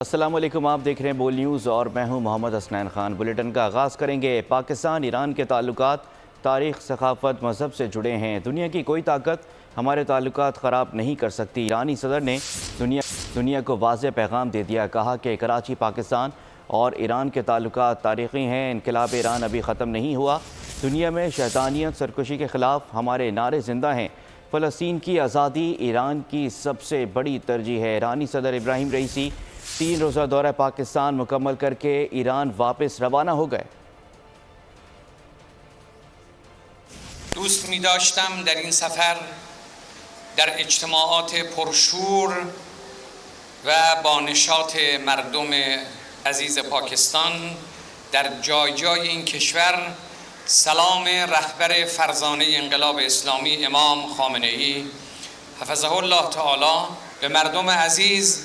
السلام علیکم، آپ دیکھ رہے ہیں بول نیوز اور میں ہوں محمد حسنین خان۔ بلیٹن کا آغاز کریں گے۔ پاکستان ایران کے تعلقات تاریخ، ثقافت، مذہب سے جڑے ہیں۔ دنیا کی کوئی طاقت ہمارے تعلقات خراب نہیں کر سکتی۔ ایرانی صدر نے دنیا کو واضح پیغام دے دیا، کہا کہ کراچی پاکستان اور ایران کے تعلقات تاریخی ہیں۔ انقلاب ایران ابھی ختم نہیں ہوا۔ دنیا میں شیطانیت، سرکشی کے خلاف ہمارے نعرے زندہ ہیں۔ فلسطین کی آزادی ایران کی سب سے بڑی ترجیح ہے۔ ایرانی صدر ابراہیم رئیسی 3 روزہ دورہ پاکستان مکمل کر کے ایران واپس روانہ ہو گئے۔ دوست می داشتم در این سفر در اجتماعات پرشور و با نشاط مردم عزیز پاکستان در جای جای این کشور سلام رهبر فرزانه انقلاب اسلامی امام خامنه ای حفظه الله تعالی به مردم عزیز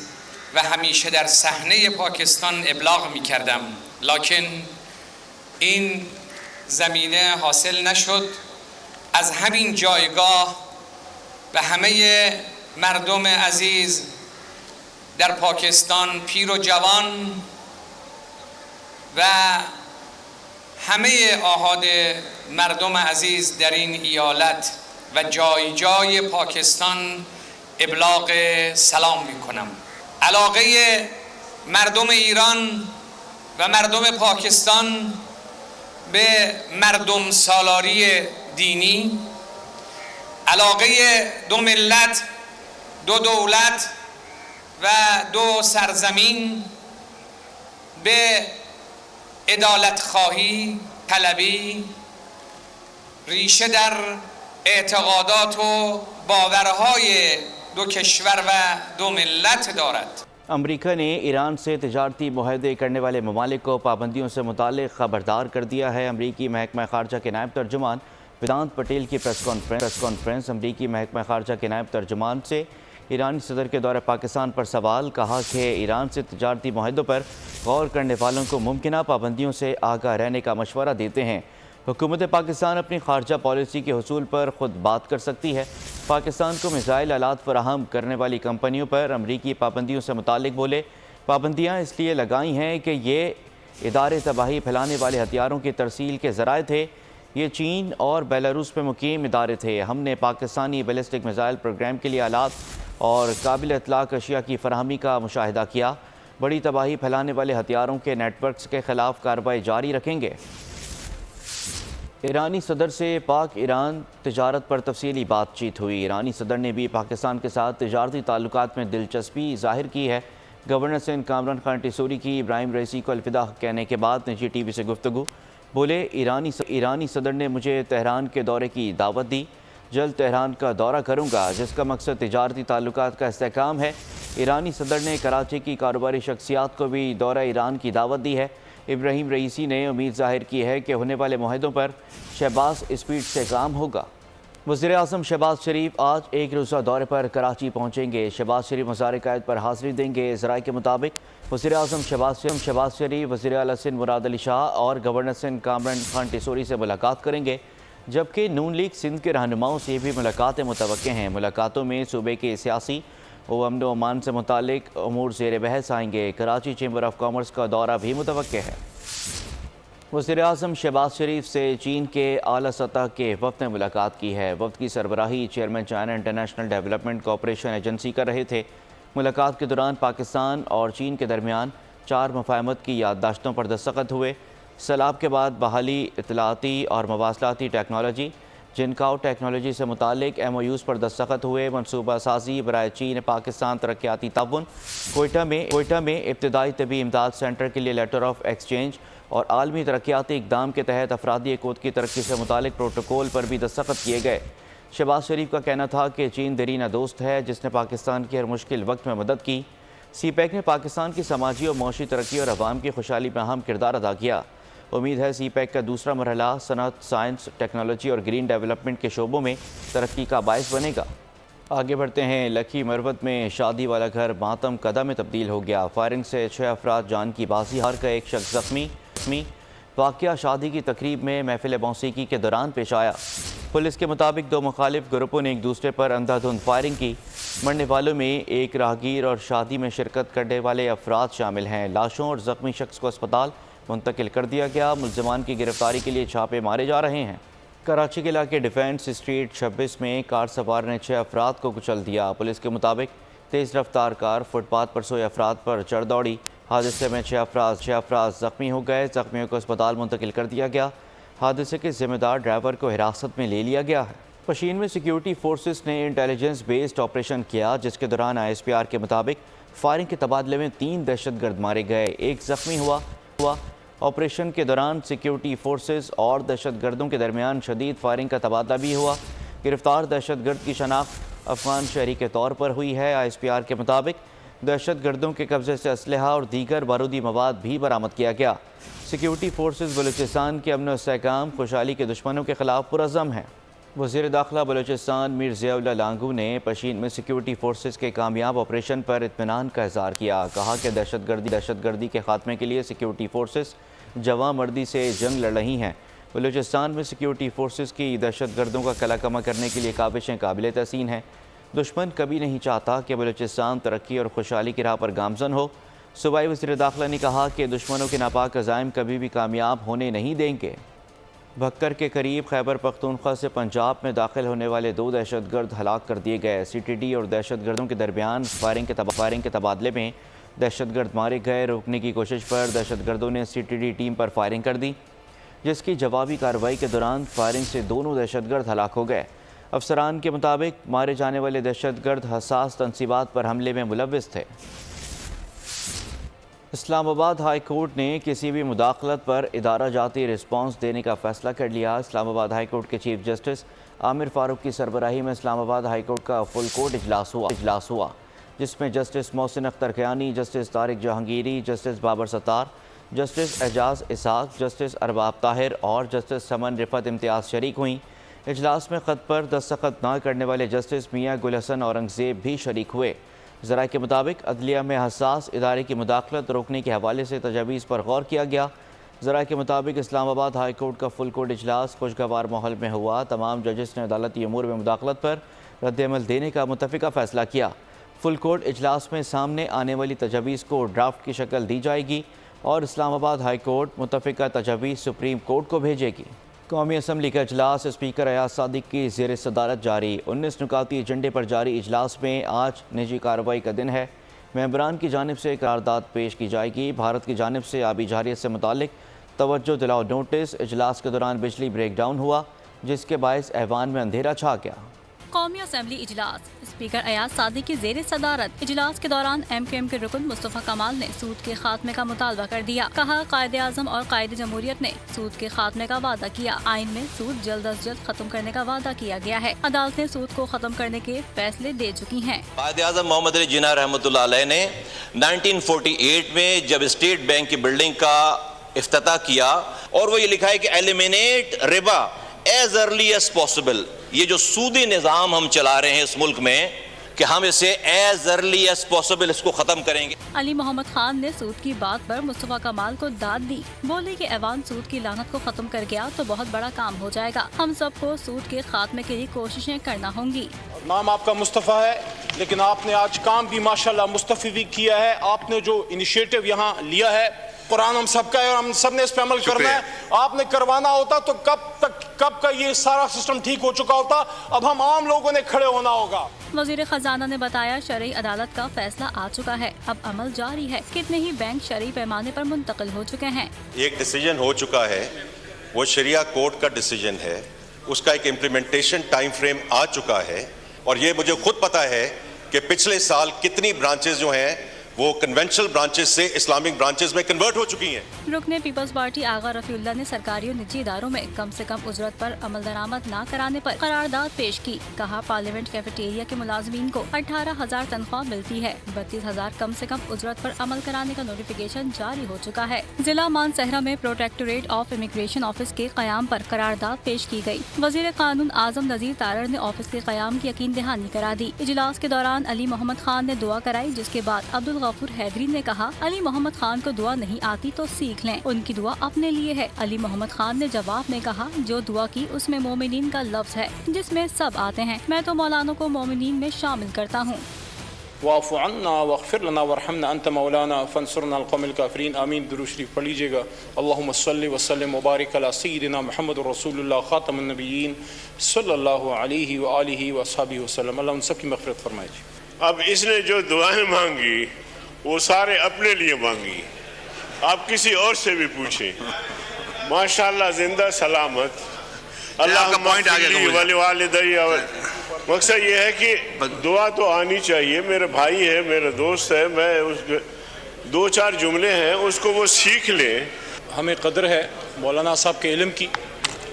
و همیشه در صحنه پاکستان ابلاغ می کردم، لکن این زمینه حاصل نشد. از همین جایگاه به همه مردم عزیز در پاکستان، پیر و جوان و همه آحاد مردم عزیز در این ایالت و جای جای پاکستان ابلاغ سلام می کنم. علاقه مردم ایران و مردم پاکستان به مردم سالاری دینی، علاقه دو ملت، دو دولت و دو سرزمین به عدالت خواهی طلبی ریشه در اعتقادات و باورهای دو کشور و دو ملت دارد۔ امریکہ نے ایران سے تجارتی معاہدے کرنے والے ممالک کو پابندیوں سے متعلق خبردار کر دیا ہے۔ امریکی محکمہ خارجہ کے نائب ترجمان ویدانت پٹیل کی پریس کانفرنس۔ امریکی محکمہ خارجہ کے نائب ترجمان سے ایرانی صدر کے دورہ پاکستان پر سوال، کہا کہ ایران سے تجارتی معاہدوں پر غور کرنے والوں کو ممکنہ پابندیوں سے آگاہ رہنے کا مشورہ دیتے ہیں۔ حکومت پاکستان اپنی خارجہ پالیسی کے حصول پر خود بات کر سکتی ہے۔ پاکستان کو میزائل آلات فراہم کرنے والی کمپنیوں پر امریکی پابندیوں سے متعلق بولے، پابندیاں اس لیے لگائی ہیں کہ یہ ادارے تباہی پھیلانے والے ہتھیاروں کی ترسیل کے ذرائع تھے۔ یہ چین اور بیلاروس میں مقیم ادارے تھے۔ ہم نے پاکستانی بیلسٹک میزائل پروگرام کے لیے آلات اور قابل اطلاق اشیاء کی فراہمی کا مشاہدہ کیا۔ بڑی تباہی پھیلانے والے ہتھیاروں کے نیٹ ورکس کے خلاف کارروائی جاری رکھیں گے۔ ایرانی صدر سے پاک ایران تجارت پر تفصیلی بات چیت ہوئی۔ ایرانی صدر نے بھی پاکستان کے ساتھ تجارتی تعلقات میں دلچسپی ظاہر کی ہے۔ گورنر سندھ کامران خان ٹیسوری کی ابراہیم رئیسی کو الوداع کہنے کے بعد نجی ٹی وی سے گفتگو، بولے ایرانی صدر نے مجھے تہران کے دورے کی دعوت دی، جلد تہران کا دورہ کروں گا جس کا مقصد تجارتی تعلقات کا استحکام ہے۔ ایرانی صدر نے کراچی کی کاروباری شخصیات کو بھی دورہ ایران کی دعوت دی ہے۔ ابراہیم رئیسی نے امید ظاہر کی ہے کہ ہونے والے معاہدوں پر شہباز اسپیڈ سے کام ہوگا۔ وزیر اعظم شہباز شریف آج 1 روزہ دورے پر کراچی پہنچیں گے۔ شہباز شریف مزار قائد پر حاضری دیں گے۔ ذرائع کے مطابق وزیر اعظم شہباز شریف وزیر اعلیٰ سندھ مراد علی شاہ اور گورنر سندھ کامران خان ٹیسوری سے ملاقات کریں گے، جبکہ نون لیگ سندھ کے رہنماؤں سے بھی ملاقاتیں متوقع ہیں۔ ملاقاتوں میں صوبے کے سیاسی و امن و امان سے متعلق امور زیر بحث آئیں گے۔ کراچی چیمبر آف کامرس کا دورہ بھی متوقع ہے۔ وزیر اعظم شہباز شریف سے چین کے اعلیٰ سطح کے وفد نے ملاقات کی ہے۔ وفد کی سربراہی chairman China international development cooperation agency کر رہے تھے۔ ملاقات کے دوران پاکستان اور چین کے درمیان 4 مفاہمت کی یادداشتوں پر دستخط ہوئے۔ سیلاب کے بعد بحالی، اطلاعاتی اور مواصلاتی ٹیکنالوجی، جنکاؤ ٹیکنالوجی سے متعلق ایم او یوز پر دستخط ہوئے۔ منصوبہ سازی برائے چین پاکستان ترقیاتی تعاون، کوئٹہ میں ابتدائی طبی امداد سینٹر کے لیے لیٹر آف ایکسچینج اور عالمی ترقیاتی اقدام کے تحت افرادی قوت کی ترقی سے متعلق پروٹوکول پر بھی دستخط کیے گئے۔ شہباز شریف کا کہنا تھا کہ چین دیرینہ دوست ہے جس نے پاکستان کی ہر مشکل وقت میں مدد کی۔ سی پیک نے پاکستان کی سماجی اور معاشی ترقی اور عوام کی خوشحالی میں اہم کردار ادا کیا۔ امید ہے سی پیک کا دوسرا مرحلہ صنعت، سائنس، ٹیکنالوجی اور گرین ڈیولپمنٹ کے شعبوں میں ترقی کا باعث بنے گا۔ آگے بڑھتے ہیں۔ لکھی مروت میں شادی والا گھر ماتم کدہ میں تبدیل ہو گیا۔ فائرنگ سے 6 افراد جان کی بازی ہار کا ایک شخص زخمی۔ واقعہ شادی کی تقریب میں محفل موسیقی کے دوران پیش آیا۔ پولیس کے مطابق 2 مخالف گروپوں نے ایک دوسرے پر اندھا دھند فائرنگ کی۔ مرنے والوں میں ایک راہگیر اور شادی میں شرکت کرنے والے افراد شامل ہیں۔ لاشوں اور زخمی شخص کو اسپتال منتقل کر دیا گیا۔ ملزمان کی گرفتاری کے لیے چھاپے مارے جا رہے ہیں۔ کراچی کے علاقے ڈیفینس اسٹریٹ 26 میں کار سوار نے 6 افراد کو کچل دیا۔ پولیس کے مطابق تیز رفتار کار فٹ پاتھ پر سوئے افراد پر چڑھ دوڑی۔ حادثے میں 6 افراد زخمی ہو گئے۔ زخمیوں کو اسپتال منتقل کر دیا گیا۔ حادثے کے ذمہ دار ڈرائیور کو حراست میں لے لیا گیا ہے۔ پشین میں سیکیورٹی فورسز نے انٹیلیجنس بیسڈ آپریشن کیا، جس کے دوران ISPR کے مطابق فائرنگ کے تبادلے میں 3 دہشت گرد مارے گئے، ایک زخمی ہوا۔ آپریشن کے دوران سیکیورٹی فورسز اور دہشت گردوں کے درمیان شدید فائرنگ کا تبادلہ بھی ہوا۔ گرفتار دہشت گرد کی شناخت افغان شہری کے طور پر ہوئی ہے۔ ISPR کے مطابق دہشت گردوں کے قبضے سے اسلحہ اور دیگر بارودی مواد بھی برآمد کیا گیا۔ سیکیورٹی فورسز بلوچستان کے امن و استحکام خوشحالی کے دشمنوں کے خلاف پرعزم ہیں۔ وزیر داخلہ بلوچستان میر ضیاء اللہ لانگو نے پشین میں سیکیورٹی فورسز کے کامیاب آپریشن پر اطمینان کا اظہار کیا۔ کہا کہ دہشت گردی کے خاتمے کے لیے سیکیورٹی فورسز جواں مردی سے جنگ لڑ رہی ہیں۔ بلوچستان میں سیکیورٹی فورسز کی دہشت گردوں کا قلع کما کرنے کے لیے کاوشیں قابل تحسین ہیں۔ دشمن کبھی نہیں چاہتا کہ بلوچستان ترقی اور خوشحالی کی راہ پر گامزن ہو۔ صوبائی وزیر داخلہ نے کہا کہ دشمنوں کے ناپاک عزائم کبھی بھی کامیاب ہونے نہیں دیں گے۔ بھکر کے قریب خیبر پختونخوا سے پنجاب میں داخل ہونے والے 2 دہشت گرد ہلاک کر دیے گئے۔ CTD اور دہشت گردوں کے درمیان فائرنگ کے تبادلے میں دہشت گرد مارے گئے۔ روکنے کی کوشش پر دہشت گردوں نے CTD ٹیم پر فائرنگ کر دی، جس کی جوابی کارروائی کے دوران فائرنگ سے دونوں دہشت گرد ہلاک ہو گئے۔ افسران کے مطابق مارے جانے والے دہشت گرد حساس تنصیبات پر حملے میں ملوث تھے۔ اسلام آباد ہائی کورٹ نے کسی بھی مداخلت پر ادارہ جاتی رسپانس دینے کا فیصلہ کر لیا۔ اسلام آباد ہائی کورٹ کے چیف جسٹس عامر فاروق کی سربراہی میں اسلام آباد ہائی کورٹ کا فل کورٹ اجلاس ہوا، جس میں justice Mohsin Akhtar Kayani, justice Tariq Jahangiri, justice Babar ستار، جسٹس اعجاز اسحاق، جسٹس ارباب طاہر اور جسٹس سمن رفعت امتیاز شریک ہوئیں۔ اجلاس میں خط پر دستخط نہ کرنے والے جسٹس میاں گل حسن اورنگزیب بھی شریک ہوئے۔ ذرائع کے مطابق عدلیہ میں حساس ادارے کی مداخلت روکنے کے حوالے سے تجاویز پر غور کیا گیا۔ ذرائع کے مطابق اسلام آباد ہائی کورٹ کا فل کورٹ اجلاس خوشگوار ماحول میں ہوا۔ تمام ججز نے عدالتی امور میں مداخلت پر رد عمل دینے کا متفقہ فیصلہ کیا۔ فل کورٹ اجلاس میں سامنے آنے والی تجاویز کو ڈرافٹ کی شکل دی جائے گی اور اسلام آباد ہائی کورٹ متفقہ تجاویز سپریم کورٹ کو بھیجے گی۔ قومی اسمبلی کا اجلاس اسپیکر ایاز صادق کی زیر صدارت جاری۔ 19 نکاتی ایجنڈے پر جاری اجلاس میں آج نجی کارروائی کا دن ہے۔ ممبران کی جانب سے قرارداد پیش کی جائے گی۔ بھارت کی جانب سے آبی جارحیت سے متعلق توجہ دلاؤ نوٹس۔ اجلاس کے دوران بجلی بریک ڈاؤن ہوا، جس کے باعث ایوان میں اندھیرا چھا گیا۔ قومی اسمبلی اجلاس اسپیکر ایاز صادق کی زیر صدارت۔ اجلاس کے دوران MKM کے رکن مصطفیٰ کمال نے سود کے خاتمے کا مطالبہ کر دیا۔ کہا قائد اعظم اور قائد جمہوریت نے سود کے خاتمے کا وعدہ کیا۔ آئین میں سود جلد از جلد ختم کرنے کا وعدہ کیا گیا ہے۔ عدالتیں سود کو ختم کرنے کے فیصلے دے چکی ہیں۔ قائد اعظم محمد علی جناح رحمۃ اللہ علیہ نے 1948 میں جب اسٹیٹ بینک کی بلڈنگ کا افتتاح کیا اور وہ یہ لکھا ہے کہ ایلیمینیٹ ربا ایز ارلی ایز پاسبل۔ یہ جو سودی نظام ہم چلا رہے ہیں اس ملک میں کہ ہم اسے ایز ارلی ایز پاسبل اس کو ختم کریں گے۔ علی محمد خان نے سود کی بات پر مصطفیٰ کمال کو داد دی۔ بولے کہ ایوان سود کی لعنت کو ختم کر گیا تو بہت بڑا کام ہو جائے گا۔ ہم سب کو سود کے خاتمے کے لیے کوششیں کرنا ہوں گی۔ نام آپ کا مصطفیٰ ہے، لیکن آپ نے آج کام بھی ماشاءاللہ مصطفی بھی کیا ہے۔ آپ نے جو انیشیٹو یہاں لیا ہے، قرآن ہم سب کا ہے اور ہم سب نے اس پہ عمل کرنا ہے۔ آپ نے کروانا ہوتا تو کب کا یہ سارا سسٹم ٹھیک ہو چکا ہوتا۔ اب ہم عام لوگوں نے کھڑے ہونا ہوگا۔ وزیر خزانہ نے بتایا شرعی عدالت کا فیصلہ آ چکا ہے، اب عمل جاری ہے۔ کتنے ہی بینک شرعی پیمانے پر منتقل ہو چکے ہیں۔ ایک ڈیسیجن ہو چکا ہے، وہ شریعہ کورٹ کا ڈیسیجن ہے، اس کا ایک امپلیمنٹیشن ٹائم فریم آ چکا ہے، اور یہ مجھے خود پتا ہے کہ پچھلے سال کتنی برانچز جو ہیں وہ کنونشنل برانچز سے اسلامک برانچز میں کنورٹ ہو چکی ہیں۔ رکن پیپلز پارٹی آغا رفیع اللہ نے سرکاری اور نجی اداروں میں کم سے کم اجرت پر عمل درآمد نہ کرانے پر قرارداد پیش کی۔ کہا پارلیمنٹ کیفیٹیریا کے ملازمین کو 18,000 تنخواہ ملتی ہے، 32,000 کم سے کم اجرت پر عمل کرانے کا نوٹیفیکیشن جاری ہو چکا ہے۔ ضلع مانسہرہ میں پروٹیکٹوریٹ آف امیگریشن آفس کے قیام پر قرارداد پیش کی گئی۔ وزیر قانون اعظم نذیر تارڑ نے آفس کے قیام کی یقین دہانی کرا دی۔ اجلاس کے دوران علی محمد خان نے دعا کرائی، جس کے بعد عبد عبدالغفور حیدری نے کہا علی محمد خان کو دعا نہیں آتی تو سیکھ لیں، ان کی دعا اپنے لیے ہے۔ علی محمد خان نے جواب میں کہا جو دعا کی اس میں مومنین کا لفظ ہے جس میں سب آتے ہیں، میں تو مولانا کو مومنین میں شامل کرتا ہوں۔ واعف عنا واغفر لنا وارحمنا انت مولانا فانصرنا القوم الکافرین، آمین۔ درود شریف پڑھ لیجیے گا۔ اللہم صلی وسلم وبارک علی سیدنا محمد رسول اللہ خاتم النبیین صلی اللہ علیہ وآلہ وصحبہ وسلم۔ اللہ ان سب کی مغفرت فرمائے جی۔ اب اس نے جو دعائیں مانگی وہ سارے اپنے لیے مانگی، آپ کسی اور سے بھی پوچھیں۔ ماشاءاللہ زندہ سلامت، اللہ والدی۔ مقصد یہ ہے کہ دعا تو آنی چاہیے، میرا بھائی ہے، میرا دوست ہے، میں اس کے دو چار جملے ہیں اس کو وہ سیکھ لے۔ ہمیں قدر ہے مولانا صاحب کے علم کی،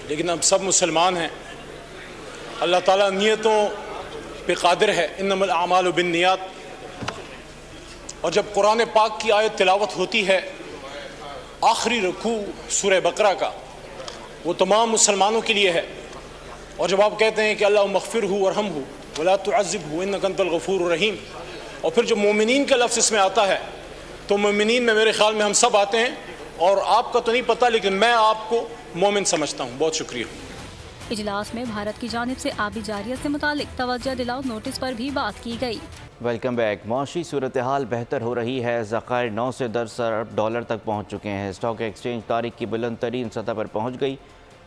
لیکن اب سب مسلمان ہیں، اللہ تعالیٰ نیتوں پہ قادر ہے، انما الاعمال بالنیات۔ اور جب قرآن پاک کی آیت تلاوت ہوتی ہے، آخری رکوع سورہ بقرہ کا، وہ تمام مسلمانوں کے لیے ہے۔ اور جب آپ کہتے ہیں کہ اللہ مغفر ہو ورحم ہو ولا تعذب ہو انک انت الغفور الرحیم، اور پھر جو مومنین کا لفظ اس میں آتا ہے تو مومنین میں میرے خیال میں ہم سب آتے ہیں، اور آپ کا تو نہیں پتہ لیکن میں آپ کو مومن سمجھتا ہوں۔ بہت شکریہ۔ اجلاس میں بھارت کی جانب سے آبی جاریہ سے متعلق توجہ دلاؤ نوٹس پر بھی بات کی گئی۔ Welcome back. معاشی صورتحال بہتر ہو رہی ہے، ذخائر 9 سے 10 ارب ڈالر تک پہنچ چکے ہیں، اسٹاک ایکسچینج تاریخ کی بلند ترین سطح پر پہنچ گئی۔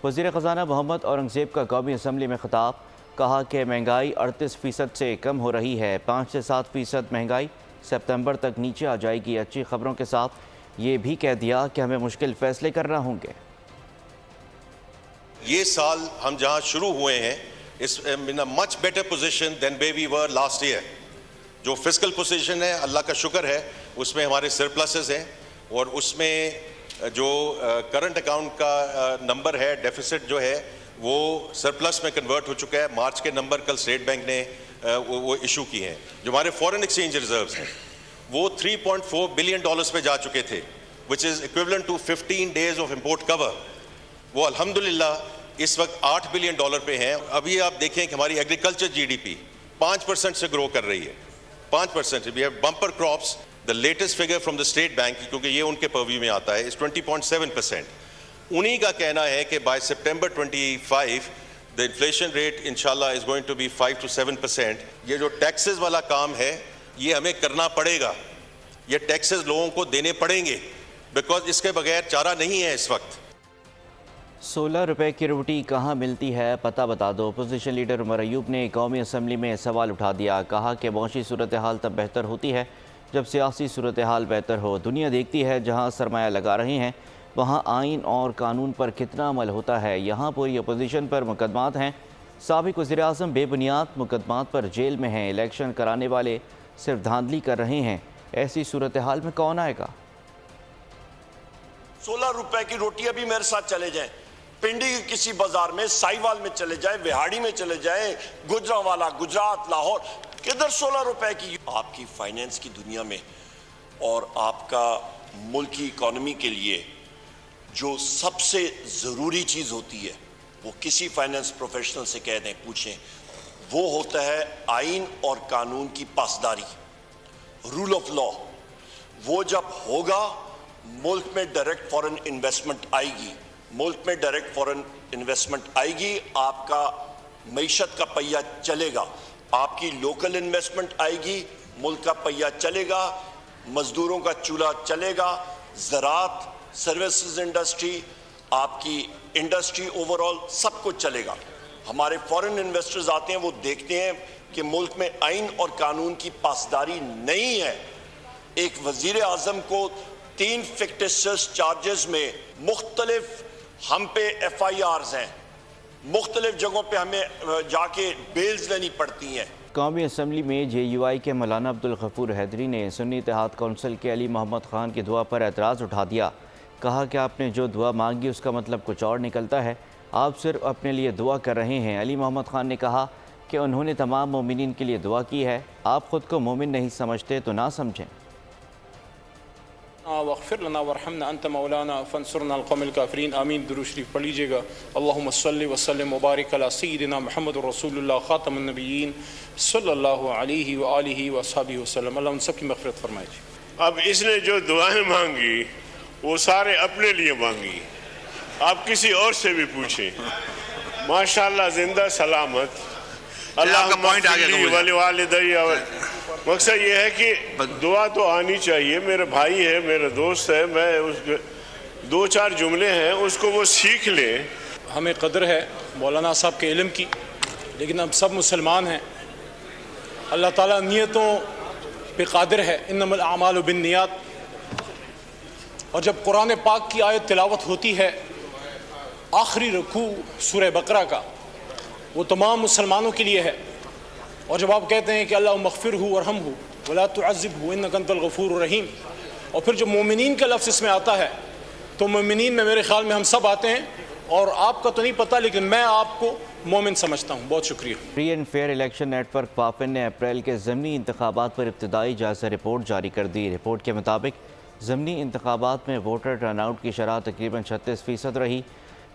وزیر خزانہ محمد اورنگزیب کا قومی اسمبلی میں خطاب، کہا کہ مہنگائی 38% سے کم ہو رہی ہے، 5 سے 7% مہنگائی سپتمبر تک نیچے آ جائے گی۔ اچھی خبروں کے ساتھ یہ بھی کہہ دیا کہ ہمیں مشکل فیصلے کرنا ہوں گے۔ یہ سال ہم جہاں شروع ہوئے ہیں اس in a much better position than where we were last year۔ جو فسکل پوزیشن ہے اللہ کا شکر ہے، اس میں ہمارے سرپلسز ہیں، اور اس میں جو کرنٹ اکاؤنٹ کا نمبر ہے، ڈیفیسٹ جو ہے وہ سرپلس میں کنورٹ ہو چکا ہے۔ مارچ کے نمبر کل اسٹیٹ بینک نے وہ ایشو کی ہیں۔ جو ہمارے فورن ایکسچینج ریزروز ہیں وہ $3.4 بلین پہ جا چکے تھے، which is equivalent to 15 days of import cover۔ وہ الحمدللہ اس وقت $8 بلین پہ ہیں۔ ابھی آپ دیکھیں کہ ہماری ایگریکلچر جی ڈی پی 5% سے گرو کر رہی ہے، 5%۔ We have bumper crops۔ The latest figure from the state bank، کیونکہ یہ ان کے پرویو میں آتا ہے، is 20.7%۔ انہی کا کہنا ہے کہ by September 25 the inflation rate inshallah is going to be 5 to 7%۔ یہ جو ٹیکسز والا کام ہے یہ ہمیں کرنا پڑے گا، یہ ٹیکسز لوگوں کو دینے پڑیں گے، بیکاز اس کے بغیر چارہ نہیں ہے اس وقت۔ 16 روپے کی روٹی کہاں ملتی ہے پتہ بتا دو۔ اپوزیشن لیڈر عمر ایوب نے قومی اسمبلی میں سوال اٹھا دیا، کہا کہ معاشی صورتحال تب بہتر ہوتی ہے جب سیاسی صورتحال بہتر ہو۔ دنیا دیکھتی ہے جہاں سرمایہ لگا رہے ہیں وہاں آئین اور قانون پر کتنا عمل ہوتا ہے، یہاں پوری اپوزیشن پر مقدمات ہیں۔ سابق وزیر اعظم بے بنیاد مقدمات پر جیل میں ہیں، الیکشن کرانے والے صرف دھاندلی کر رہے ہیں، ایسی صورتحال میں کون آئے گا؟ 16 روپے کی روٹی ابھی میرے ساتھ چلے جائیں، پنڈی کے کسی بازار میں، سائیوال میں چلے جائیں، وہاڑی میں چلے جائیں، گجرانوالا، گجرات، لاہور، کدھر 16 روپے کی؟ آپ کی فائنینس کی دنیا میں اور آپ کا ملک کی اکانومی کے لیے جو سب سے ضروری چیز ہوتی ہے وہ کسی فائنینس پروفیشنل سے کہہ دیں، پوچھیں، وہ ہوتا ہے آئین اور قانون کی پاسداری، رول آف لا۔ وہ جب ہوگا ملک میں ڈائریکٹ فارن انویسٹمنٹ آئے گی، ملک میں ڈائریکٹ فارن انویسٹمنٹ آئے گی، آپ کا معیشت کا پہیہ چلے گا، آپ کی لوکل انویسٹمنٹ آئے گی، ملک کا پہیہ چلے گا، مزدوروں کا چولہا چلے گا، زراعت، سروسز انڈسٹری، آپ کی انڈسٹری اوورال سب کچھ چلے گا۔ ہمارے فورن انویسٹرز آتے ہیں، وہ دیکھتے ہیں کہ ملک میں آئین اور قانون کی پاسداری نہیں ہے۔ ایک وزیر اعظم کو 3 فکٹیشس چارجز میں مختلف ہم پہ ایف آئی آرز ہیں، مختلف جگہوں پہ ہمیں جا کے بیلز لینی پڑتی ہیں۔ قومی اسمبلی میں جے یو آئی کے مولانا عبدالغفور حیدری نے سنی اتحاد کونسل کے علی محمد خان کی دعا پر اعتراض اٹھا دیا، کہا کہ آپ نے جو دعا مانگی اس کا مطلب کچھ اور نکلتا ہے، آپ صرف اپنے لیے دعا کر رہے ہیں۔ علی محمد خان نے کہا کہ انہوں نے تمام مومنین کے لیے دعا کی ہے، آپ خود کو مومن نہیں سمجھتے تو نہ سمجھیں۔ واغفر لنا وارحمنا انت مولانا فانصرنا القوم الکافرین، آمین۔ درود شریف پڑھ لیجیے گا۔ اللہم صلی وسلم وبارک علی سیدنا محمد رسول اللہ خاتم النبیین صلی اللہ علیہ وآلہ وصحبہ وسلم۔ اللہ ان سب کی مغفرت فرمائے جی۔ اب اس نے جو دعائیں مانگی وہ سارے اپنے لیے مانگی، آپ کسی اور سے بھی پوچھیں۔ ماشاءاللہ زندہ سلامت، اللہ والدی۔ مقصد یہ ہے کہ دعا تو آنی چاہیے، میرا بھائی ہے، میرا دوست ہے، میں اس کے 2-4 جملے ہیں اس کو وہ سیکھ لیں۔ ہمیں قدر ہے مولانا صاحب کے علم کی، لیکن اب سب مسلمان ہیں، اللہ تعالیٰ نیتوں پہ قادر ہے، انما الاعمال بالنیات۔ اور جب قرآن پاک کی آیت تلاوت ہوتی ہے، آخری رکوع سورہ بقرہ کا، وہ تمام مسلمانوں کے لیے ہے، اور جب آپ کہتے ہیں کہ اللہم اغفرہ ورحمہ ولا تعذبہ انک انت الغفور الرحیم، اور پھر جب مومنین کا لفظ اس میں آتا ہے تو مومنین میں میرے خیال میں ہم سب آتے ہیں، اور آپ کا تو نہیں پتہ لیکن میں آپ کو مومن سمجھتا ہوں۔ بہت شکریہ۔ Free and fair election network پاپن نے اپریل کے ضمنی انتخابات پر ابتدائی جائزہ رپورٹ جاری کر دی۔ رپورٹ کے مطابق ضمنی انتخابات میں ووٹر ٹرن آؤٹ کی شرح تقریباً 36% رہی۔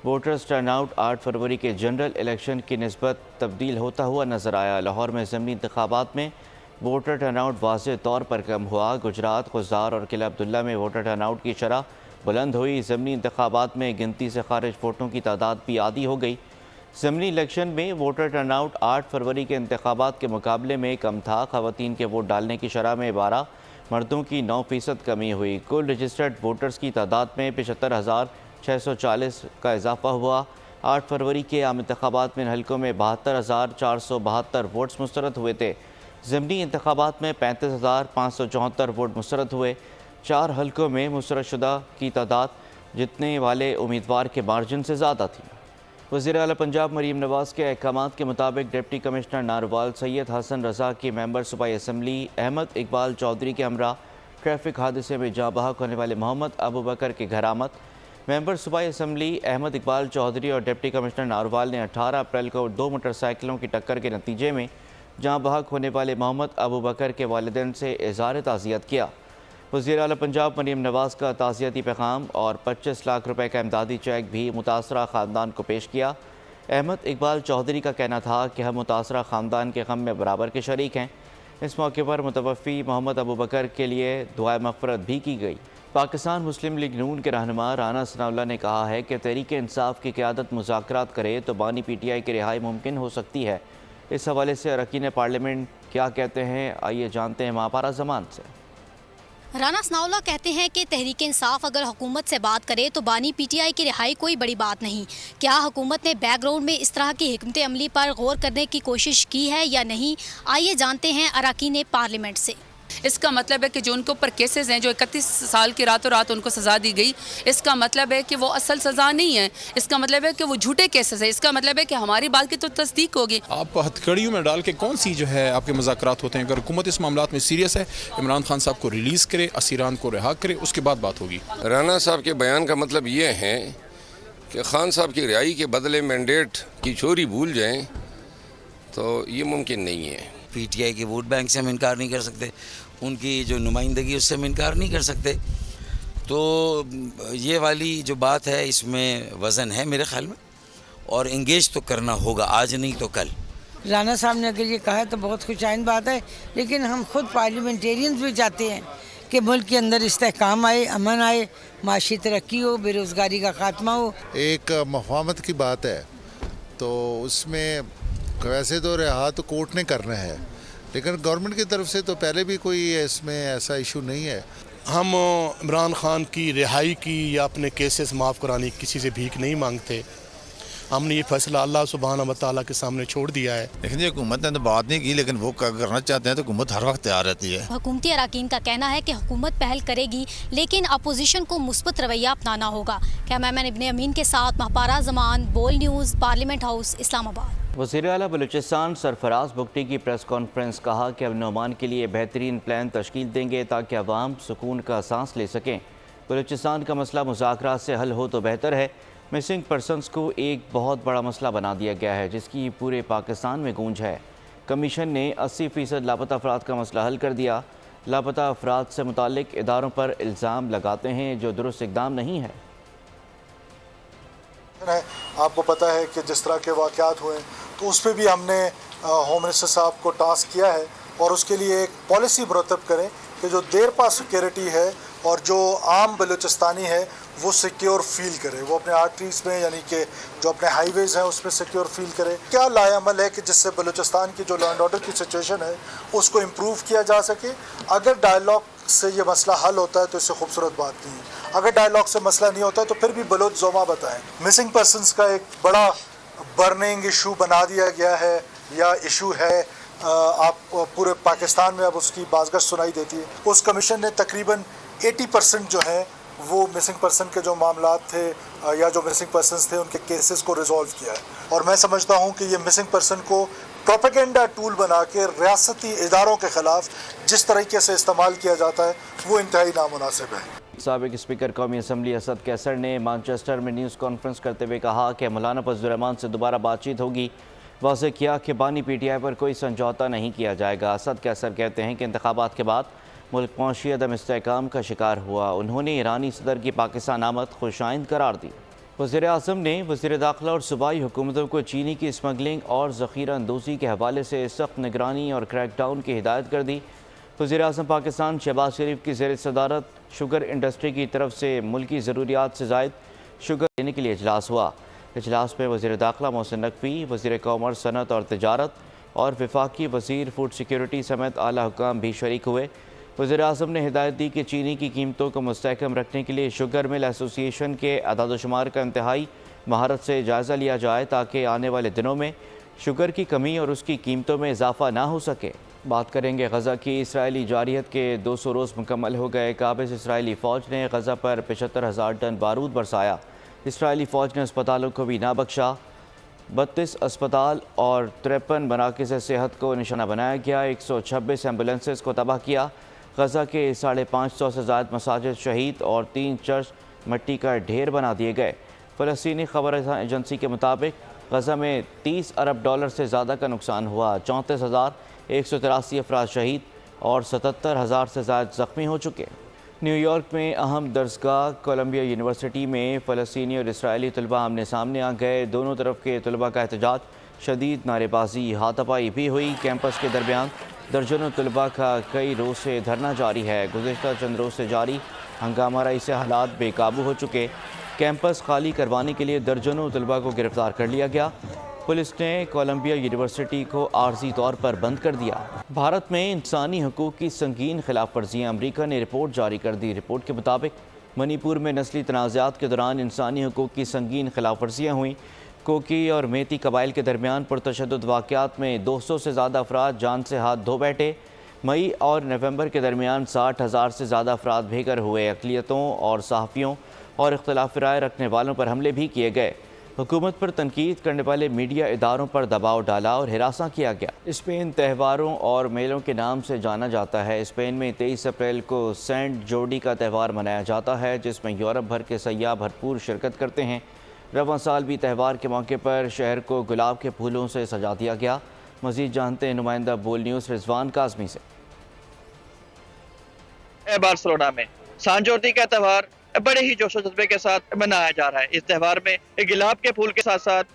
ووٹرز ٹرن آؤٹ 8 فروری کے جنرل الیکشن کی نسبت تبدیل ہوتا ہوا نظر آیا۔ لاہور میں ضمنی انتخابات میں ووٹر ٹرن آؤٹ واضح طور پر کم ہوا۔ گجرات، خزار اور قلعہ عبداللہ میں ووٹر ٹرن آؤٹ کی شرح بلند ہوئی۔ ضمنی انتخابات میں گنتی سے خارج ووٹوں کی تعداد بھی آدھی ہو گئی۔ ضمنی الیکشن میں ووٹر ٹرن آؤٹ 8 فروری کے انتخابات کے مقابلے میں کم تھا۔ خواتین کے ووٹ ڈالنے کی شرح میں 12، مردوں کی 9% کمی ہوئی۔ کل رجسٹرڈ ووٹرز کی تعداد میں 75,640 کا اضافہ ہوا۔ 8 فروری کے عام انتخابات میں ان حلقوں میں 72,472 ووٹس مسترد ہوئے تھے۔ ضمنی انتخابات میں 35,574 ووٹ مسترد ہوئے۔ 4 حلقوں میں مسترد شدہ کی تعداد جتنے والے امیدوار کے مارجن سے زیادہ تھی۔ وزیر اعلیٰ پنجاب مریم نواز کے احکامات کے مطابق ڈپٹی کمشنر ناروال سید حسن رضا کی ممبر صوبائی اسمبلی احمد اقبال چودھری کے ہمراہ ٹریفک حادثے میں جاں بحق ہونے والے محمد ابو بکر کے گھر آمد۔ ممبر صوبائی اسمبلی احمد اقبال چودھری اور ڈپٹی کمشنر ناروال نے 18 اپریل کو 2 موٹر سائیکلوں کی ٹکر کے نتیجے میں جاں بحق ہونے والے محمد ابو بکر کے والدین سے اظہار تعزیت کیا۔ وزیر اعلیٰ پنجاب مریم نواز کا تعزیتی پیغام اور 25 لاکھ روپے کا امدادی چیک بھی متاثرہ خاندان کو پیش کیا۔ احمد اقبال چودھری کا کہنا تھا کہ ہم متاثرہ خاندان کے غم میں برابر کے شریک ہیں۔ اس موقع پر متوفی محمد ابو بکر کے لیے دعائے مغفرت بھی کی گئی۔ پاکستان مسلم لیگ نون کے رہنما رانا ثناءاللہ نے کہا ہے کہ تحریک انصاف کی قیادت مذاکرات کرے تو بانی پی ٹی آئی کی رہائی ممکن ہو سکتی ہے۔ اس حوالے سے اراکین پارلیمنٹ کیا کہتے ہیں، آئیے جانتے ہیں ماپارا زمان سے۔ رانا ثناءاللہ کہتے ہیں کہ تحریک انصاف اگر حکومت سے بات کرے تو بانی پی ٹی آئی کی رہائی کوئی بڑی بات نہیں۔ کیا حکومت نے بیک گراؤنڈ میں اس طرح کی حکمت عملی پر غور کرنے کی کوشش کی ہے یا نہیں، آئیے جانتے ہیں اراکین پارلیمنٹ سے۔ اس کا مطلب ہے کہ جو ان کے اوپر کیسز ہیں، جو 31 سال کی راتوں رات ان کو سزا دی گئی، اس کا مطلب ہے کہ وہ اصل سزا نہیں ہے، اس کا مطلب ہے کہ وہ جھوٹے کیسز ہیں، اس کا مطلب ہے کہ ہماری بات کی تو تصدیق ہوگی۔ آپ ہتھکڑیوں میں ڈال کے کون سی جو ہے آپ کے مذاکرات ہوتے ہیں؟ اگر حکومت اس معاملات میں سیریس ہے، عمران خان صاحب کو ریلیز کرے، اسیران کو رہا کرے، اس کے بعد بات ہوگی۔ رانا صاحب کے بیان کا مطلب یہ ہے کہ خان صاحب کی رہائی کے بدلے مینڈیٹ کی چوری بھول جائیں تو یہ ممکن نہیں ہے۔ پی ٹی آئی کے ووٹ بینک سے ہم انکار نہیں کر سکتے، ان کی جو نمائندگی اس سے ہم انکار نہیں کر سکتے، تو یہ والی جو بات ہے اس میں وزن ہے میرے خیال میں، اور انگیج تو کرنا ہوگا، آج نہیں تو کل۔ رانا صاحب نے اگر یہ کہا ہے تو بہت خوش آئند بات ہے، لیکن ہم خود پارلیمنٹیرینز بھی چاہتے ہیں کہ ملک کے اندر استحکام آئے، امن آئے، معاشی ترقی ہو، بے روزگاری کا خاتمہ ہو۔ ایک مفاہمت کی بات ہے تو اس میں ویسے تو رہا تو کورٹ نے کرنا ہے، لیکن گورنمنٹ کی طرف سے تو پہلے بھی کوئی اس میں ایسا ایشو نہیں ہے۔ ہم عمران خان کی رہائی کی یا اپنے کیسز معاف کرانے کی کسی سے بھیک نہیں مانگتے، ہم نے یہ فیصلہ اللہ سبحانہ و تعالیٰ کے سامنے چھوڑ دیا ہے۔ لیکن یہ حکومت نے تو بات نہیں کی، لیکن وہ کرنا چاہتے ہیں تو حکومت ہر وقت تیار رہتی ہے۔ حکومتی اراکین کا کہنا ہے کہ حکومت پہل کرے گی، لیکن اپوزیشن کو مثبت رویہ اپنانا ہوگا۔ کیمرامین ابن امین کے ساتھ ماپارا زمان، بول نیوز، پارلیمنٹ ہاؤس، اسلام آباد۔ وزیر اعلیٰ بلوچستان سرفراز بگٹی کی پریس کانفرنس، کہا کہ امن و امان کے لیے بہترین پلان تشکیل دیں گے تاکہ عوام سکون کا سانس لے سکیں۔ بلوچستان کا مسئلہ مذاکرات سے حل ہو تو بہتر ہے۔ مسنگ پرسنز کو ایک بہت بڑا مسئلہ بنا دیا گیا ہے جس کی پورے پاکستان میں گونج ہے۔ کمیشن نے 80% لاپتہ افراد کا مسئلہ حل کر دیا۔ لاپتہ افراد سے متعلق اداروں پر الزام لگاتے ہیں جو درست اقدام نہیں ہے۔ آپ کو پتہ ہے کہ جس طرح کے واقعات ہوئے تو اس پہ بھی ہم نے ہوم منسٹر صاحب کو ٹاسک کیا ہے اور اس کے لیے ایک پالیسی مرتب کریں کہ جو دیر پا سیکیورٹی ہے اور جو عام بلوچستانی ہے وہ سیکیور فیل کرے، وہ اپنے آرٹریز میں یعنی کہ جو اپنے ہائی ویز ہیں اس میں سیکیور فیل کرے. کیا لائے عمل ہے کہ جس سے بلوچستان کی جو لا اینڈ آرڈر کی سچویشن ہے اس کو امپروو کیا جا سکے؟ اگر ڈائلاگ سے یہ مسئلہ حل ہوتا ہے تو اس سے خوبصورت بات نہیں ہے، اگر ڈائلاگ سے مسئلہ نہیں ہوتا ہے تو پھر بھی بلوچ زوما بتائیں. مسنگ پرسنز کا ایک بڑا برننگ ایشو بنا دیا گیا ہے یا ایشو ہے، آپ پورے پاکستان میں اب اس کی بازگشت سنائی دیتی ہے. اس کمیشن نے تقریباً 80% جو ہیں وہ مسنگ پرسن کے جو معاملات تھے یا جو مسنگ پرسنز تھے ان کے کیسز کو ریزولو کیا ہے. اور میں سمجھتا ہوں کہ یہ مسنگ پرسن کو پروپیگنڈا ٹول بنا کے ریاستی اداروں کے خلاف جس طریقے سے استعمال کیا جاتا ہے وہ انتہائی نامناسب ہے. سابق اسپیکر قومی اسمبلی اسد کیسر نے مانچسٹر میں نیوز کانفرنس کرتے ہوئے کہا کہ مولانا فضل الرحمان سے دوبارہ بات چیت ہوگی. واضح کیا کہ بانی پی ٹی آئی پر کوئی سمجھوتا نہیں کیا جائے گا. اسد کیسر کہتے ہیں کہ انتخابات کے بعد ملک معاشی عدم استحکام کا شکار ہوا. انہوں نے ایرانی صدر کی پاکستان آمد خوش آئند قرار دی. وزیر اعظم نے وزیر داخلہ اور صوبائی حکومتوں کو چینی کی اسمگلنگ اور ذخیرہ اندوزی کے حوالے سے سخت نگرانی اور کریک ڈاؤن کی ہدایت کر دی. وزیر اعظم پاکستان شہباز شریف کی زیر صدارت شوگر انڈسٹری کی طرف سے ملکی ضروریات سے زائد شوگر دینے کے لیے اجلاس ہوا. اجلاس میں وزیر داخلہ محسن نقوی، وزیر کامرس، صنعت اور تجارت اور وفاقی وزیر فوڈ سیکیورٹی سمیت اعلیٰ حکام بھی شریک ہوئے. وزیر اعظم نے ہدایت دی کہ چینی کی قیمتوں کو مستحکم رکھنے کے لیے شوگر مل ایسوسی ایشن کے اعداد و شمار کا انتہائی مہارت سے جائزہ لیا جائے تاکہ آنے والے دنوں میں شوگر کی کمی اور اس کی قیمتوں میں اضافہ نہ ہو سکے. بات کریں گے غزہ کی. اسرائیلی جارحیت کے 200 روز مکمل ہو گئے. قابض اسرائیلی فوج نے غزہ پر 75,000 ٹن بارود برسایا. اسرائیلی فوج نے اسپتالوں کو بھی نہ بخشا. 32 اسپتال اور 53 مراکز صحت کو نشانہ بنایا گیا. 126 ایمبولینسز کو تباہ کیا. غزہ کے 550 سے زائد مساجد شہید اور 3 چرچ مٹی کا ڈھیر بنا دیے گئے. فلسطینی خبر ایجنسی کے مطابق غزہ میں $30 ارب سے زیادہ کا نقصان ہوا. 34,183 افراد شہید اور 77,000 سے زائد زخمی ہو چکے. نیو یارک میں اہم درسگاہ کولمبیا یونیورسٹی میں فلسطینی اور اسرائیلی طلباء آمنے سامنے آ گئے. دونوں طرف کے طلباء کا احتجاج، شدید نعرے بازی، ہاتھا پائی بھی ہوئی. کیمپس کے درمیان درجنوں طلباء کا کئی روز سے دھرنا جاری ہے. گزشتہ چند روز سے جاری ہنگامہ آرائی سے حالات بے قابو ہو چکے. کیمپس خالی کروانے کے لیے درجنوں طلباء کو گرفتار کر لیا گیا. پولیس نے کولمبیا یونیورسٹی کو عارضی طور پر بند کر دیا. بھارت میں انسانی حقوق کی سنگین خلاف ورزیاں. امریکہ نے رپورٹ جاری کر دی. رپورٹ کے مطابق منی پور میں نسلی تنازعات کے دوران انسانی حقوق کی سنگین خلاف ورزیاں ہوئیں. کوکی اور میتی قبائل کے درمیان پرتشدد واقعات میں 200 سے زیادہ افراد جان سے ہاتھ دھو بیٹھے. مئی اور نومبر کے درمیان 60,000 سے زیادہ افراد بھیگر ہوئے. اقلیتوں اور صحافیوں اور اختلاف رائے رکھنے والوں پر حملے بھی کیے گئے. حکومت پر تنقید کرنے والے میڈیا اداروں پر دباؤ ڈالا اور ہراساں کیا گیا. اسپین تہواروں اور میلوں کے نام سے جانا جاتا ہے. اسپین میں 23 اپریل کو سینٹ جورڈی کا تہوار منایا جاتا ہے جس میں یورپ بھر کے سیاح بھرپور شرکت کرتے ہیں. رواں سال بھی تہوار کے موقع پر شہر کو گلاب کے پھولوں سے سجا دیا گیا. مزید جانتے ہیں نمائندہ بول نیوز رضوان کاظمی سے. بارسلونا میں سان جورڈی کا تہوار بڑے ہی جوش و جذبے کے ساتھ منایا جا رہا ہے. اس تہوار میں گلاب کے پھول کے ساتھ ساتھ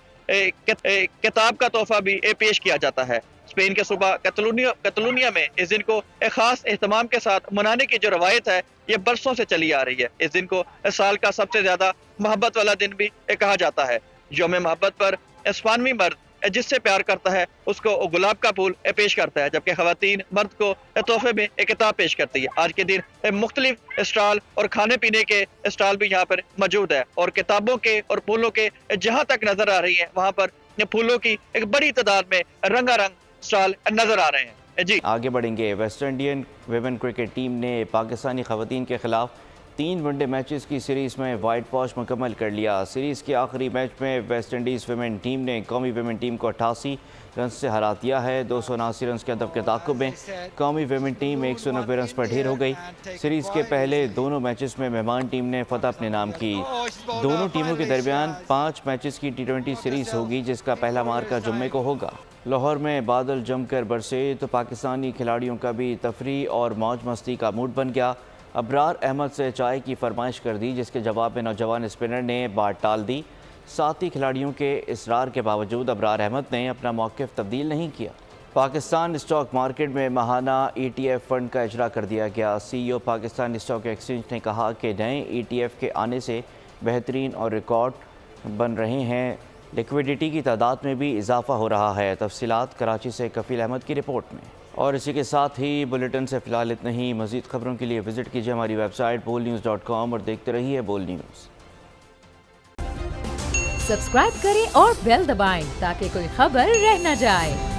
کتاب کا تحفہ بھی پیش کیا جاتا ہے. اسپین کے صوبہ کتلونیا میں اس دن کو ایک خاص اہتمام کے ساتھ منانے کی جو روایت ہے یہ برسوں سے چلی آ رہی ہے. اس دن کو سال کا سب سے زیادہ محبت والا دن بھی کہا جاتا ہے. یوم محبت پر اسپانوی مرد جس سے پیار کرتا ہے اس کو گلاب کا پھول پیش کرتا ہے جبکہ خواتین مرد کو تحفے میں ایک کتاب پیش کرتی ہے. آج کے دن مختلف اسٹال اور کھانے پینے کے اسٹال بھی یہاں پر موجود ہے اور کتابوں کے اور پھولوں کے جہاں تک نظر آ رہی ہیں وہاں پر پھولوں کی ایک بڑی تعداد میں رنگا رنگ اسٹال نظر آ رہے ہیں. جی آگے بڑھیں گے. West Indian women cricket team نے پاکستانی خواتین کے خلاف 3 ون ڈے میچز کی سیریز میں وائٹ واش مکمل کر لیا. سیریز کے آخری میچ میں ویسٹ انڈیز ویمن ٹیم نے قومی ویمن ٹیم کو 88 رنز سے ہرا دیا ہے. 279 رنز کے ہدف کے تعاقب میں قومی ویمن ٹیم 190 رنز پر ڈھیر ہو گئی. سیریز کے پہلے دونوں میچز میں مہمان ٹیم نے فتح اپنے نام کی. دونوں ٹیموں کے درمیان 5 میچز کی T20 سیریز ہوگی جس کا پہلا مارکہ جمعے کو ہوگا. لاہور میں بادل جم کر برسے تو پاکستانی کھلاڑیوں کا بھی تفریح اور موج مستی کا موڈ بن گیا. ابرار احمد سے چائے کی فرمائش کر دی جس کے جواب میں نوجوان اسپنر نے بات ٹال دی. ساتھی کھلاڑیوں کے اصرار کے باوجود ابرار احمد نے اپنا موقف تبدیل نہیں کیا. پاکستان اسٹاک مارکیٹ میں ماہانہ ETF فنڈ کا اجرا کر دیا گیا۔ CEO پاکستان اسٹاک ایکسچینج نے کہا کہ نئے ETF کے آنے سے بہترین اور ریکارڈ بن رہے ہیں، لیکویڈیٹی کی تعداد میں بھی اضافہ ہو رہا ہے۔ تفصیلات کراچی سے کفیل احمد کی رپورٹ میں۔ اور اسی کے ساتھ ہی بلیٹن سے فی الحال اتنا ہی۔ مزید خبروں کے لیے وزٹ کیجیے ہماری ویب سائٹ bolnews.com اور دیکھتے رہیے بول نیوز۔ سبسکرائب کریں اور بیل دبائیں تاکہ کوئی خبر رہ نہ جائے۔